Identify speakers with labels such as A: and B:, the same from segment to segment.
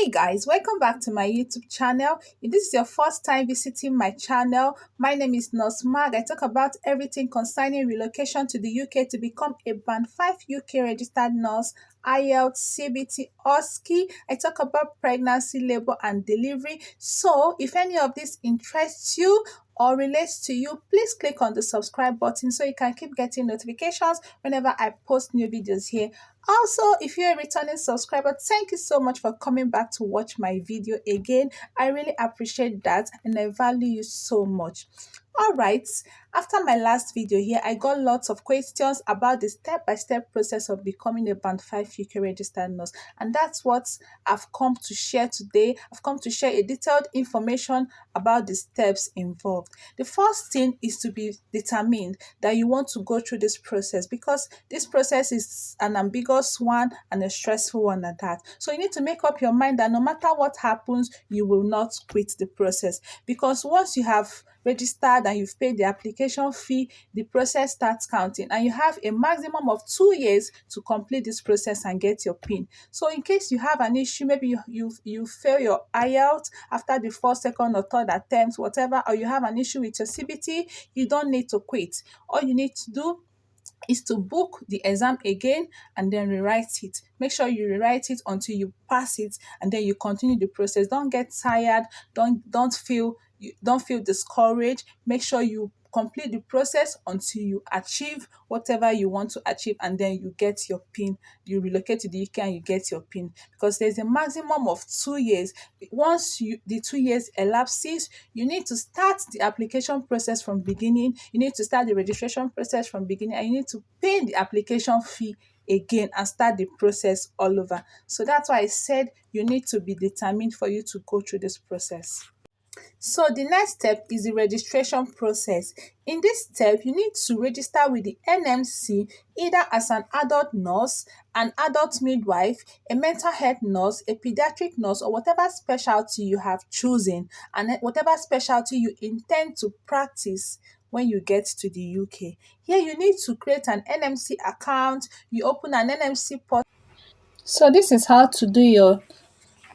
A: Hey guys, welcome back to my YouTube channel. If this is your first time visiting my channel, my name is Nurse Mag. I talk about everything concerning relocation to the UK to become a Band 5 UK registered nurse, IELTS, CBT, OSCE. I talk about pregnancy, labor, and delivery. So if any of this interests you or relates to you, please click on the subscribe button so you can keep getting notifications whenever I post new videos here. Also, if you're a returning subscriber, thank you so much for coming back to watch my video again. I really appreciate that and I value you so much. All right, after my last video here, I got lots of questions about the step-by-step process of becoming a Band 5 UK registered nurse, and that's what I've come to share today. I've come to share a detailed information about the steps involved. The first thing is to be determined that you want to go through this process, because this process is an ambiguous one and a stressful one at that. So you need to make up your mind that no matter what happens, you will not quit the process, because once you have registered and you've paid the application fee, the process starts counting and you have a maximum of 2 years to complete this process and get your PIN. So in case you have an issue, maybe you fail your IELTS after the first, second or third attempt, whatever, or you have an issue with your CBT, you don't need to quit. All you need to do is to book the exam again and then rewrite it. Make sure you rewrite it until you pass it, and then you continue the process. Don't get tired. Don't feel discouraged. Make sure you complete the process until you achieve whatever you want to achieve, and then you get your PIN. You relocate to the UK and you get your PIN, because there's a maximum of 2 years. Once the 2 years elapses, you need to start the application process from beginning. You need to start the registration process from beginning, and you need to pay the application fee again and start the process all over. So that's why I said you need to be determined for you to go through this process. So the next step is the registration process. In this step, you need to register with the NMC either as an adult nurse, an adult midwife, a mental health nurse, a pediatric nurse, or whatever specialty you have chosen, and whatever specialty you intend to practice when you get to the UK. Here you need to create an NMC account. You open an NMC portal. So this is how to do your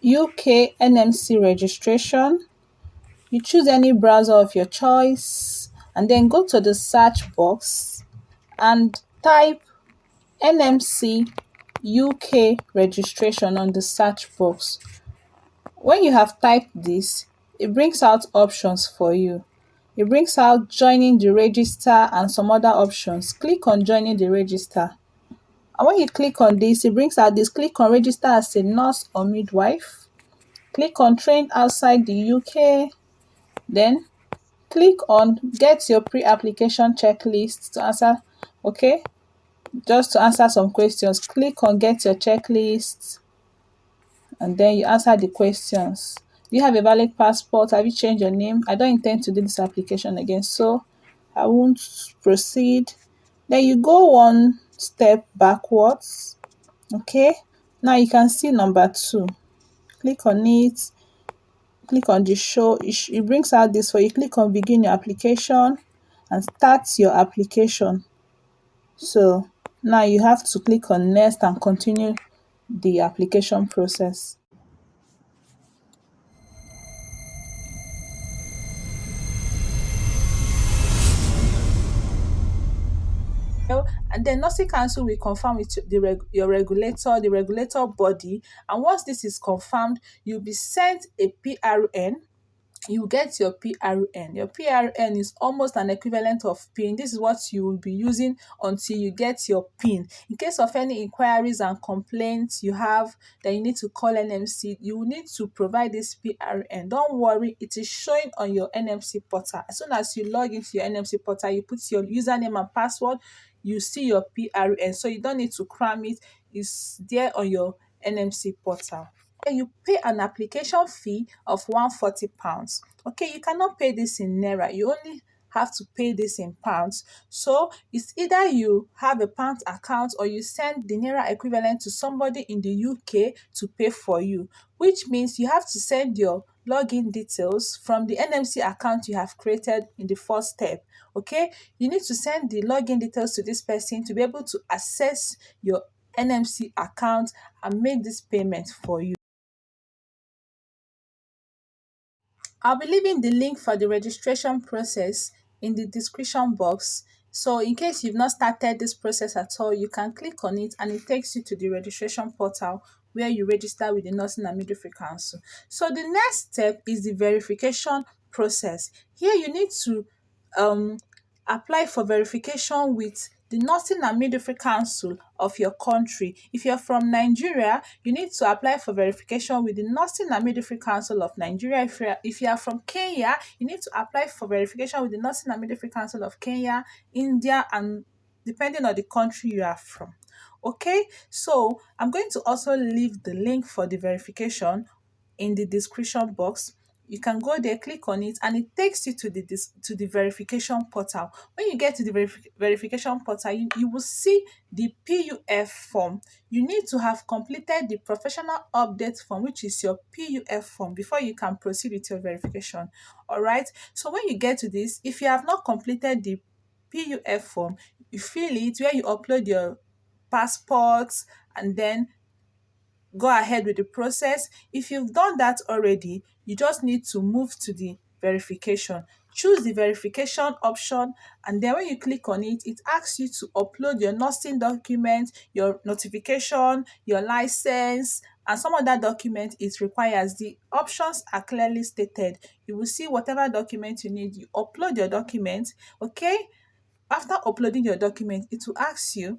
A: UK NMC registration. You choose any browser of your choice and then go to the search box and type NMC UK registration on the search box. When you have typed this, it brings out options for you. It brings out joining the register and some other options. Click on joining the register. And when you click on this, it brings out this: click on register as a nurse or midwife. Click on trained outside the UK. Then click on get your pre-application checklist to answer. Okay, just to answer some questions, click on get your checklist and then you answer the questions. Do you have a valid passport? Have you changed your name? I don't intend to do this application again, so I won't proceed. Then you go one step backwards. Okay, now you can see number 2. Click on it. Click on the show. It brings out this for you. Click on begin your application and start your application. So now you have to click on next and continue the application process. And then nursing council will confirm with your regulator, the regulator body, and once this is confirmed, you'll be sent a PRN. You get your PRN. Your PRN is almost an equivalent of PIN. This is what you will be using until you get your PIN. In case of any inquiries and complaints you have that you need to call NMC, you will need to provide this PRN. Don't worry, it is showing on your NMC portal. As soon as you log into your NMC portal, you put your username and password, you see your PRN. So you don't need to cram it. It's there on your NMC portal. You pay an application fee of £140. Okay, you cannot pay this in naira. You only have to pay this in pounds. So it's either you have a pound account or you send the naira equivalent to somebody in the UK to pay for you, which means you have to send your login details from the NMC account you have created in the first step. Okay, you need to send the login details to this person to be able to access your NMC account and make this payment for you. I'll be leaving the link for the registration process in the description box. So in case you've not started this process at all, you can click on it and it takes you to the registration portal where you register with the Nursing and Midwifery Council. So the next step is the verification process. Here you need to um apply for verification with the Nursing and Midwifery Council of your country. If you're from Nigeria, you need to apply for verification with the Nursing and Midwifery Council of Nigeria. If you are from Kenya, you need to apply for verification with the Nursing and Midwifery Council of Kenya, India, and depending on the country you are from. Okay, so I'm going to also leave the link for the verification in the description box. You can go there, click on it, and it takes you to the verification portal. When you get to the verification portal, you will see the PUF form. You need to have completed the professional update form, which is your PUF form, before you can proceed with your verification. All right. So when you get to this, if you have not completed the PUF form, you fill it where you upload your passports and then go ahead with the process. If you've done that already, you just need to move to the verification. Choose the verification option, and then when you click on it, it asks you to upload your nursing document, your notification, your license, and some other document it requires. The options are clearly stated. You will see whatever document you need, you upload your document. Okay, after uploading your document, it will ask you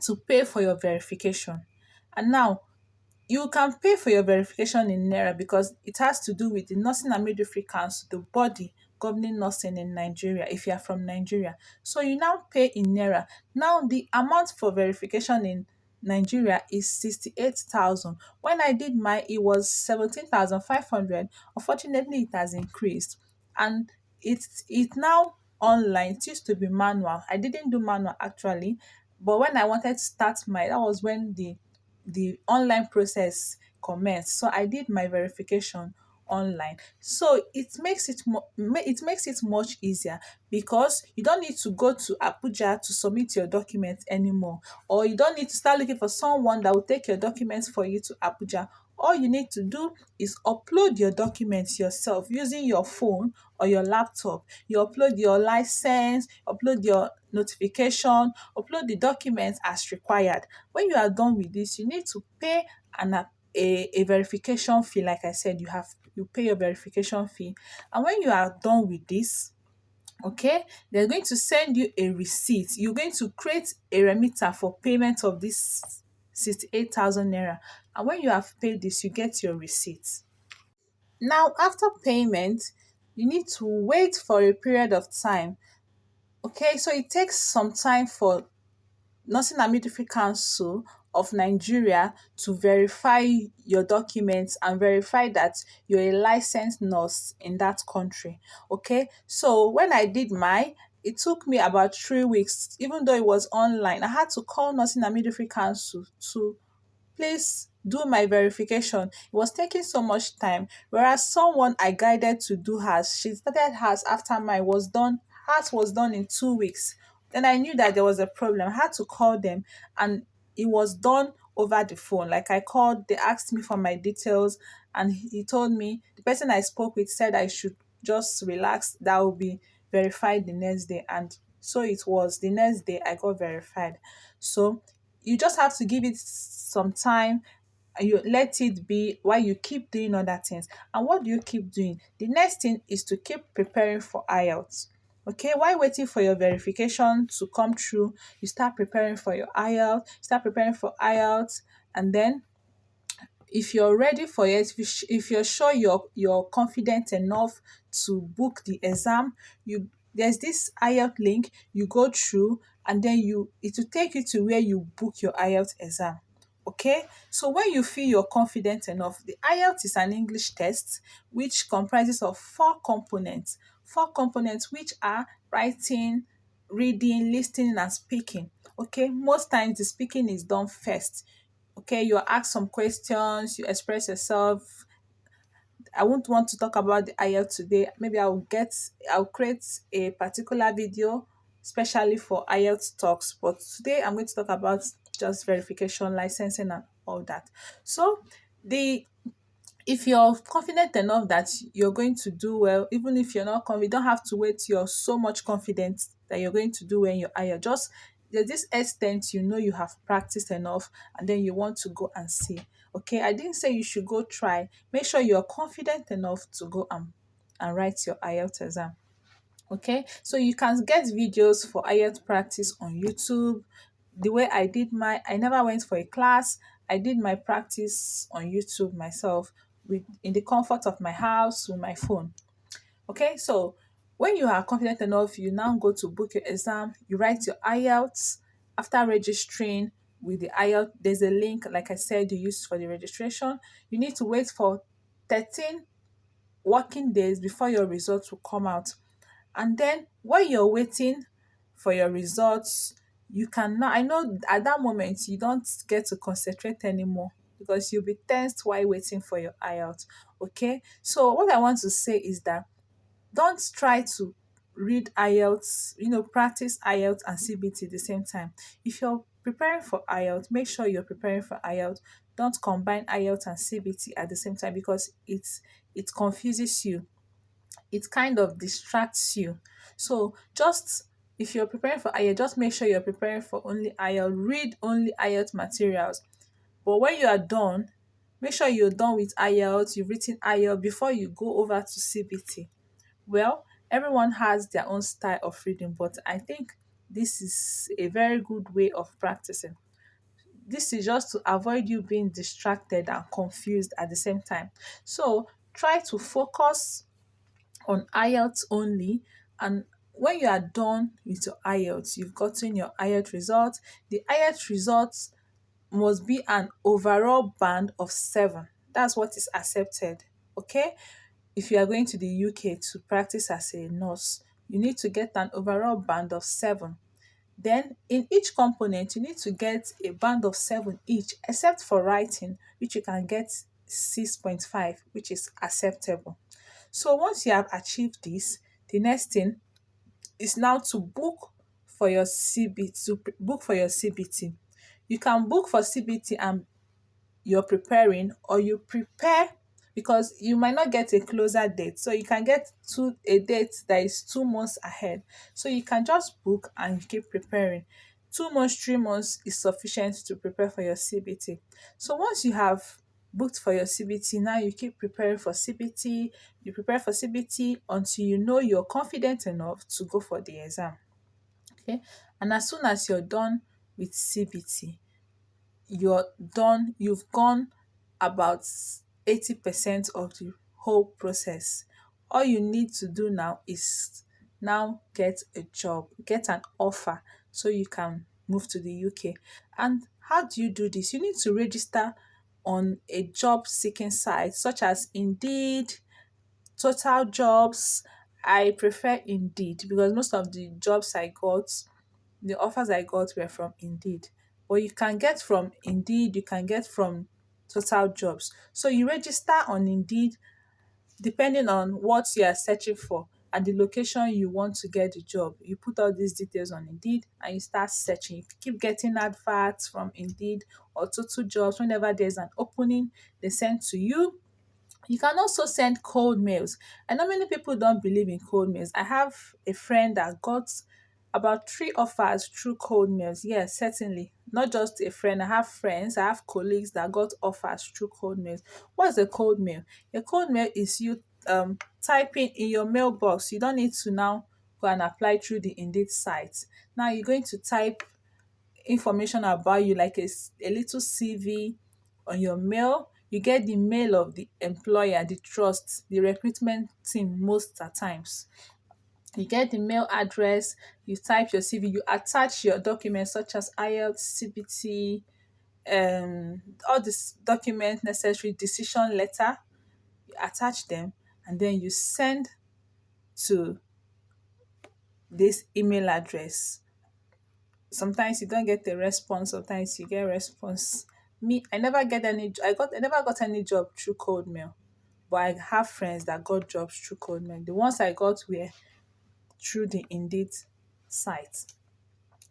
A: to pay for your verification. And now you can pay for your verification in Naira because it has to do with the Nursing and Midwifery Council, the body governing nursing in Nigeria, if you are from Nigeria. So you now pay in Naira. Now the amount for verification in Nigeria is 68,000. When I did mine, it was 17,500. Unfortunately, it has increased. And it's now online. It used to be manual. I didn't do manual actually, but when I wanted to start my, that was when the online process commenced. So I did my verification online. So it makes it much easier because you don't need to go to Abuja to submit your documents anymore, or you don't need to start looking for someone that will take your documents for you to Abuja. All you need to do is upload your documents yourself using your phone or your laptop. You upload your license, upload your notification, upload the documents as required. When you are done with this, you need to pay a verification fee. Like I said, you pay your verification fee. And when you are done with this, okay, they're going to send you a receipt. You're going to create a remitter for payment of this 68,000 naira. And when you have paid this, you get your receipt. Now, after payment, you need to wait for a period of time. Okay, so it takes some time for Nursing and Midwifery Council of Nigeria to verify your documents and verify that you're a licensed nurse in that country. Okay, so when I did mine, it took me about 3 weeks, even though it was online. I had to call Nursing and Midwifery Council to please do my verification. It was taking so much time. Whereas someone I guided to do hers, she started hers after mine was done. Hers was done in 2 weeks. Then I knew that there was a problem. I had to call them, and it was done over the phone. Like I called, they asked me for my details, and he told me, the person I spoke with said I should just relax, that will be verified the next day. And so it was. The next day I got verified. So you just have to give it some time and you let it be while you keep doing other things. And what do you keep doing? The next thing is to keep preparing for IELTS. Okay, while waiting for your verification to come through, you start preparing for your IELTS, and then if you're ready for it, if you're sure you're confident enough to book the exam, you there's this IELTS link you go through, and then it will take you to where you book your IELTS exam. Okay, so when you feel you're confident enough, the IELTS is an English test which comprises of four components which are writing, reading, listening, and speaking. Okay, most times the speaking is done first. Okay, you ask some questions, you express yourself. I won't want to talk about the IELTS today. Maybe I'll create a particular video especially for IELTS talks, but today I'm going to talk about just verification, licensing, and all that. So the If you're confident enough that you're going to do well, even if you're not confident, you don't have to wait till you're so much confident that you're going to do well in your IELTS. Just there's this extent you know you have practiced enough, and then you want to go and see. Okay, I didn't say you should go try. Make sure you're confident enough to go and write your IELTS exam. Okay, so you can get videos for IELTS practice on YouTube. The way I did my, I never went for a class. I did my practice on YouTube myself with in the comfort of my house with my phone. Okay, so when you are confident enough, you now go to book your exam, you write your IELTS. After registering with the IELTS, there's a link, like I said, you use for the registration. You need to wait for 13 working days before your results will come out. And then when you're waiting for your results, you cannot, I know at that moment you don't get to concentrate anymore because you'll be tensed while waiting for your IELTS. Okay. So what I want to say is that don't try to read IELTS, practice IELTS and CBT at the same time. If you're preparing for IELTS, make sure you're preparing for IELTS. Don't combine IELTS and CBT at the same time because it confuses you, it kind of distracts you. So just if you're preparing for IELTS, just make sure you're preparing for only IELTS. Read only IELTS materials. But when you are done, make sure you're done with IELTS, you've written IELTS before you go over to CBT. Well, everyone has their own style of reading, but I think this is a very good way of practicing. This is just to avoid you being distracted and confused at the same time. So try to focus on IELTS only. And when you are done with your IELTS, you've gotten your IELTS result. The IELTS results must be an overall band of 7. That's what is accepted. Okay? If you are going to the UK to practice as a nurse, you need to get an overall band of 7. Then in each component, you need to get a band of 7 each, except for writing, which you can get 6.5, which is acceptable. So once you have achieved this, the next thing is now to book for your book for your CBT. You can book for CBT and you're preparing, or you prepare because you might not get a closer date. So you can get to a date that is 2 months ahead. So you can just book and keep preparing. 2 months, 3 months is sufficient to prepare for your CBT. So once you have booked for your CBT, now you keep preparing for CBT. You prepare for CBT until you know you're confident enough to go for the exam. Okay. And as soon as you're done with CBT, you've gone about 80% of the whole process. All you need to do now is now get a job, get an offer so you can move to the UK. And how do you do this? You need to register on a job seeking site such as Indeed, Total Jobs. I prefer Indeed because most of the jobs I got, the offers I got were from Indeed. But you can get from Indeed, you can get from Total Jobs. So you register on Indeed depending on what you are searching for and the location you want to get the job. You put all these details on Indeed and you start searching. You keep getting adverts from Indeed or Total Jobs. Whenever there's an opening, they send to you. You can also send cold mails. I know many people don't believe in cold mails. I have a friend that got about 3 offers through cold mails. Yes, certainly. Not just a friend. I have friends, I have colleagues that got offers through cold mails. What's a cold mail? A cold mail is you typing in your mailbox. You don't need to now go and apply through the Indeed site. Now you're going to type information about you, like a little CV on your mail. You get the mail of the employer, the trust, the recruitment team most at times. You get the mail address, you type your CV, you attach your documents such as IELTS, CBT, all these documents necessary, decision letter, you attach them and then you send to this email address. Sometimes you don't get a response, sometimes you get response. Me, I never got any job through cold mail, but I have friends that got jobs through cold mail. The ones I got were through the Indeed site.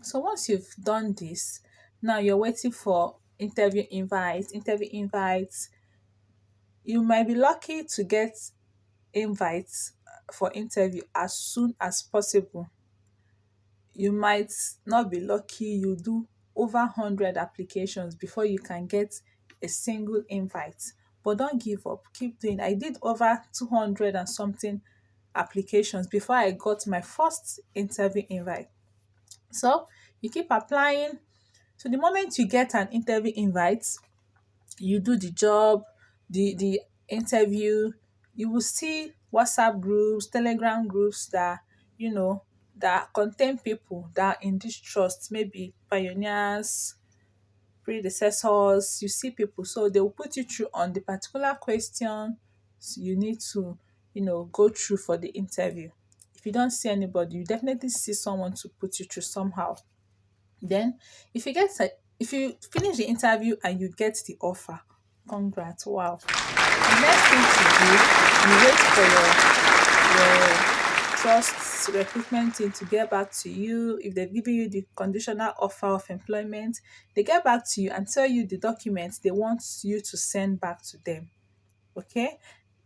A: So once you've done this, now you're waiting for interview invites. Interview invites You might be lucky to get invites for interview as soon as possible. You might not be lucky, you do over 100 applications before you can get a single invite. But don't give up, keep doing. I did over 200 and something applications before I got my first interview invite. So you keep applying. So the moment you get an interview invite, you do the job, the interview, you will see WhatsApp groups, Telegram groups that, you know, that contain people that are in this trust, maybe pioneers, predecessors. You see people, so they will put you through on the particular question you need to, go through for the interview. If you don't see anybody, you definitely see someone to put you through somehow. Then, if you finish the interview and you get the offer, congrats, wow. The next thing to do, you wait for your trust recruitment team to get back to you. If they've given you the conditional offer of employment, they get back to you and tell you the documents they want you to send back to them. Okay?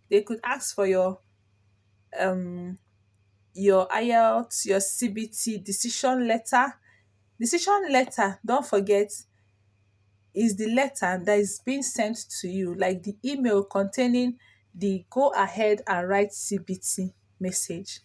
A: They could ask for your IELTS, your CBT, decision letter. Decision letter, don't forget, is the letter that is being sent to you, like the email containing the go ahead and write CBT message.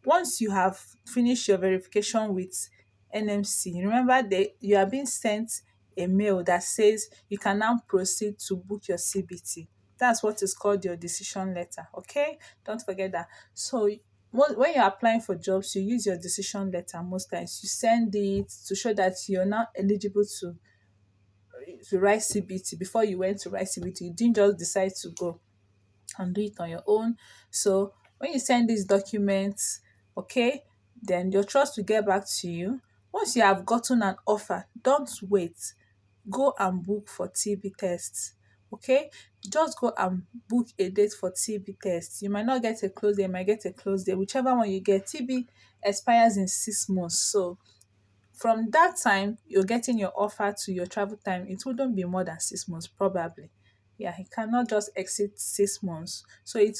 A: Once you have finished your verification with NMC, remember that you are being sent a mail that says you can now proceed to book your CBT. That's what is called your decision letter. Okay, don't forget that. So when you're applying for jobs, you use your decision letter. Most times you send it to show that you're now eligible to write CBT. Before you went to write CBT, you didn't just decide to go and do it on your own. So when you send these documents, okay, then your trust will get back to you. Once you have gotten an offer, don't wait. Go and book for TB tests. Okay, just go and book a date for TB tests. You might not get a close day, you might get a close day, whichever one you get. TB expires in 6 months. So from that time you're getting your offer to your travel time, it wouldn't be more than 6 months probably. Yeah, it cannot just exceed 6 months. So it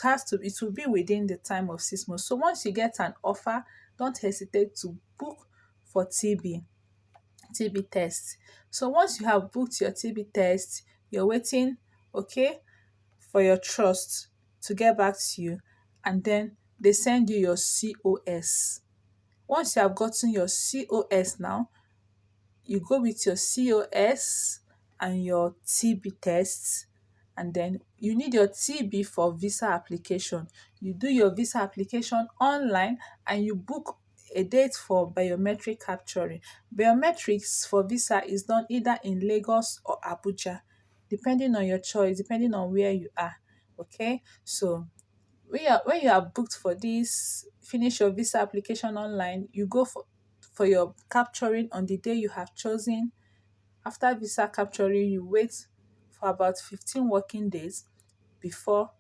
A: will be within the time of 6 months. So once you get an offer, don't hesitate to book for TB test. So once you have booked your TB test, you're waiting, okay, for your trust to get back to you, and then they send you your COS. Once you have gotten your COS now, you go with your COS and your TB tests, and then you need your TB for visa application. You do your visa application online and you book a date for biometric capturing. Biometrics for visa is done either in Lagos or Abuja, depending on your choice, depending on where you are. Okay, so when you are booked for this, finish your visa application online, you go for your capturing on the day you have chosen. After visa capturing, you wait for about 15 working days before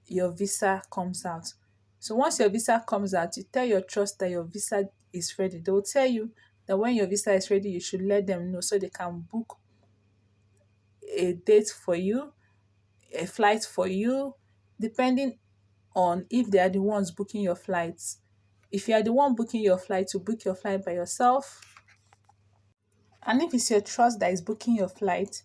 A: your visa comes out. So once your visa comes out, you tell your trust that your visa is ready. They will tell you that when your visa is ready, you should let them know so they can book a date for you, a flight for you, depending on if they are the ones booking your flights. If you are the one booking your flight, you book your flight by yourself. And if it's your trust that is booking your flight,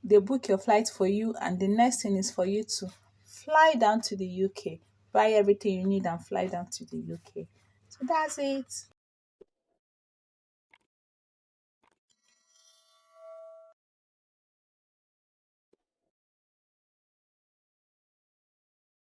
A: they book your flight for you. And the next thing is for you to fly down to the UK, buy everything you need and fly down to the UK. So that's it.